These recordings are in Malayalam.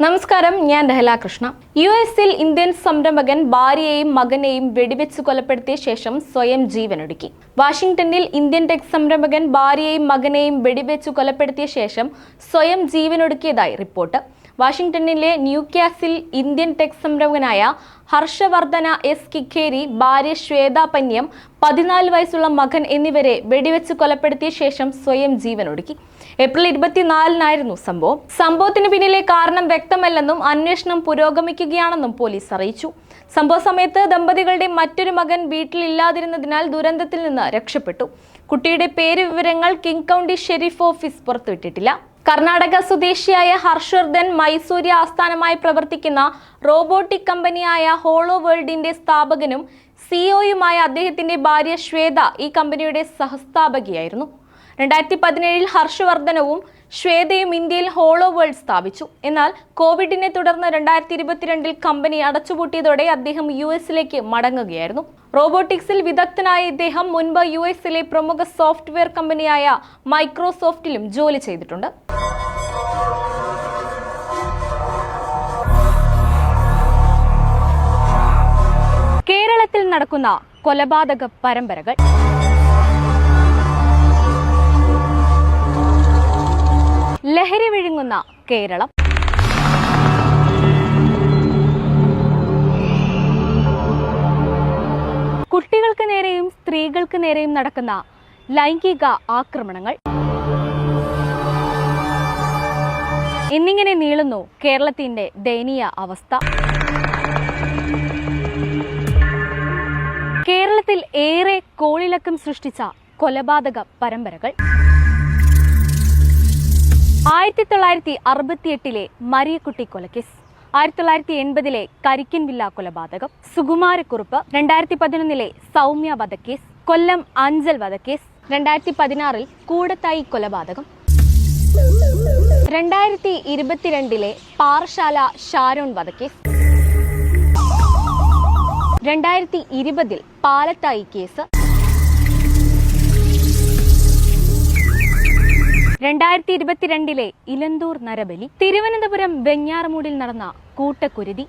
നമസ്കാരം, ഞാൻ രഹല കൃഷ്ണ. യുഎസിൽ ഇന്ത്യൻ സംരംഭകൻ ഭാര്യയെയും മകനെയും വെടിവെച്ച് കൊലപ്പെടുത്തിയ ശേഷം സ്വയം ജീവനൊടുക്കി. വാഷിംഗ്ടണിൽ ഇന്ത്യൻ ടെക് സംരംഭകൻ ഭാര്യയെയും മകനെയും വെടിവെച്ച് കൊലപ്പെടുത്തിയ ശേഷം സ്വയം ജീവനൊടുക്കിയതായി റിപ്പോർട്ട്. വാഷിംഗ്ടണിലെ ന്യൂകാസിൽ ഇന്ത്യൻ ടെക് സംരംഭകനായ ഹർഷവർദ്ധന എസ് കിഖേരി, ഭാര്യ ശ്വേത പന്യം, 14 വയസ്സുള്ള മകൻ എന്നിവരെ വെടിവെച്ച് കൊലപ്പെടുത്തിയ ശേഷം സ്വയം ജീവനൊടുക്കി. ഏപ്രിൽ 24-നായിരുന്നു സംഭവം. സംഭവത്തിന് പിന്നിലെ കാരണം വ്യക്തമല്ലെന്നും അന്വേഷണം പുരോഗമിക്കുകയാണെന്നും പോലീസ് അറിയിച്ചു. സംഭവ സമയത്ത് ദമ്പതികളുടെ മറ്റൊരു മകൻ വീട്ടിലില്ലാതിരുന്നതിനാൽ ദുരന്തത്തിൽ നിന്ന് രക്ഷപ്പെട്ടു. കുട്ടിയുടെ പേര് വിവരങ്ങൾ കിങ് കൗണ്ടി ഷെരീഫ് ഓഫീസ് പുറത്തുവിട്ടിട്ടില്ല. കർണാടക സ്വദേശിയായ ഹർഷവർദ്ധൻ മൈസൂരി ആസ്ഥാനമായി പ്രവർത്തിക്കുന്ന റോബോട്ടിക് കമ്പനിയായ ഹോളോ വേൾഡിന്റെ സ്ഥാപകനും സിഇഒയുമായ അദ്ദേഹത്തിന്റെ ഭാര്യ ശ്വേത ഈ കമ്പനിയുടെ സഹസ്ഥാപകയായിരുന്നു. 2017-ൽ ഹർഷവർദ്ധനവും ശ്വേതയും ഇന്ത്യയിൽ ഹോളോ വേൾഡ് സ്ഥാപിച്ചു. എന്നാൽ കോവിഡിനെ തുടർന്ന് 2022-ൽ കമ്പനി അടച്ചുപൂട്ടിയതോടെ അദ്ദേഹം യുഎസിലേക്ക് മടങ്ങുകയായിരുന്നു. റോബോട്ടിക്സിൽ വിദഗ്ധനായ ഇദ്ദേഹം മുൻപ് യുഎസിലെ പ്രമുഖ സോഫ്റ്റ്വെയർ കമ്പനിയായ മൈക്രോസോഫ്റ്റിലും ജോലി ചെയ്തിട്ടുണ്ട്. കേരളത്തിൽ നടക്കുന്ന കൊലപാതക പരമ്പരകൾ. ലഹരി വിഴുങ്ങുന്ന കേരളം. കുട്ടികൾക്ക് നേരെയും സ്ത്രീകൾക്ക് നേരെയും നടക്കുന്ന ലൈംഗിക ആക്രമണങ്ങൾ എന്നിങ്ങനെ നീളുന്നു കേരളത്തിന്റെ ദയനീയ അവസ്ഥ. കേരളത്തിൽ ഏറെ കോളിളക്കം സൃഷ്ടിച്ച കൊലപാതക പരമ്പരകൾ. 1968-ലെ മരിയക്കുട്ടി കൊലക്കേസ്, 1980-ലെ കരിക്കൻ വില്ല കൊലപാതകം, സുകുമാരക്കുറുപ്പ്, 2011-ലെ സൗമ്യ വധക്കേസ്, കൊല്ലം അഞ്ചൽ വധക്കേസ്, 2016-ൽ കൂടത്തായി കൊലപാതകം, 2022-ലെ പാറശാല ഷാരോൺ വധക്കേസ്, 2020-ൽ പാലത്തായി കേസ്, 2022-ലെ ഇലന്തൂർ നരബലി, തിരുവനന്തപുരം വെഞ്ഞാറമൂടിൽ നടന്ന കൂട്ടക്കുരുതി,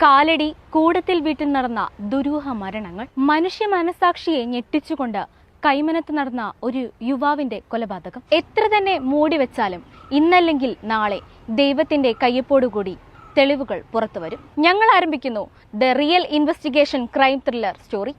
കാലടി കൂടത്തിൽ വീട്ടിൽ നടന്ന ദുരൂഹ മരണങ്ങൾ, മനുഷ്യ മനസാക്ഷിയെ ഞെട്ടിച്ചുകൊണ്ട് കൈമനത്ത് നടന്ന ഒരു യുവാവിന്റെ കൊലപാതകം. എത്ര തന്നെ മൂടിവെച്ചാലും ഇന്നല്ലെങ്കിൽ നാളെ ദൈവത്തിന്റെ കയ്യൊപ്പോടുകൂടി തെളിവുകൾ പുറത്തുവരും. ഞങ്ങൾ ആരംഭിക്കുന്നു the real investigation crime thriller story.